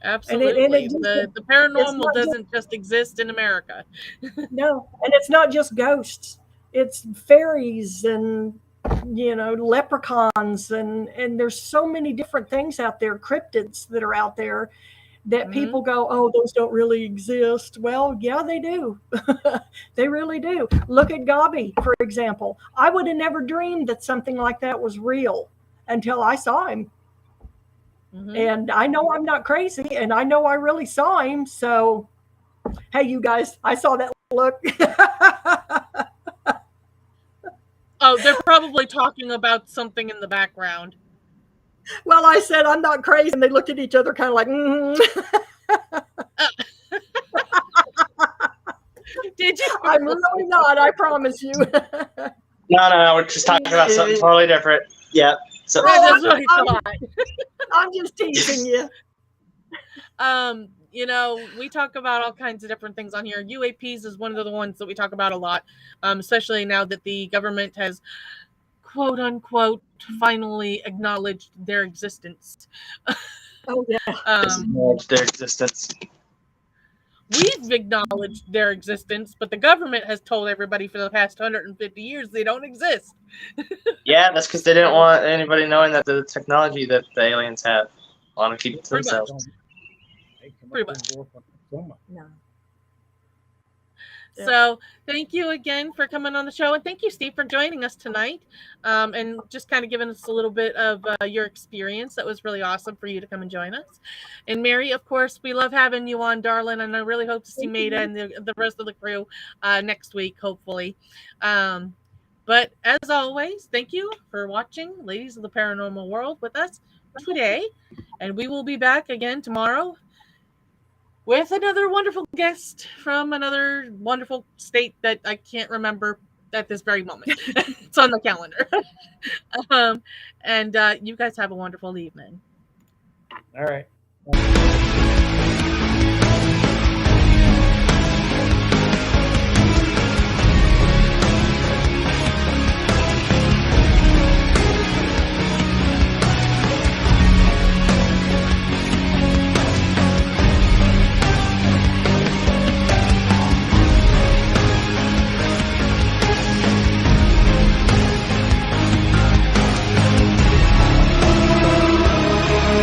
Absolutely. And the paranormal doesn't just exist in America. No. And it's not just ghosts. It's fairies and, leprechauns. And there's so many different things out there, cryptids that are out there that people go, oh, those don't really exist. Well, yeah, they do. They really do. Look at Gabi, for example. I would have never dreamed that something like that was real until I saw him. And I know I'm not crazy, and I know I really saw him. So, hey, you guys, I saw that look. Oh, they're probably talking about something in the background. Well, I said, I'm not crazy. And they looked at each other kind of like, Did you? I'm really not, I promise you. No, we're just talking about something totally different. Yeah. So That's what I thought. I'm just teasing you. We talk about all kinds of different things on here. UAPs is one of the ones that we talk about a lot, especially now that the government has, quote unquote, finally acknowledged their existence. Oh, yeah. acknowledged their existence. We've acknowledged their existence, but the government has told everybody for the past 150 years they don't exist. Yeah, that's because they didn't want anybody knowing that the technology that the aliens have. Want to keep it to themselves. Pretty much. No. So thank you again for coming on the show, and thank you, Steve, for joining us tonight, and just kind of giving us a little bit of your experience. That was really awesome for you to come and join us. And Mary, of course, we love having you on, darling, and I really hope to see Maida and the rest of the crew next week, hopefully. But as always, thank you for watching Ladies of the Paranormal World with us today, and we will be back again tomorrow with another wonderful guest from another wonderful state that I can't remember at this very moment. It's on the calendar. And you guys have a wonderful evening. All right.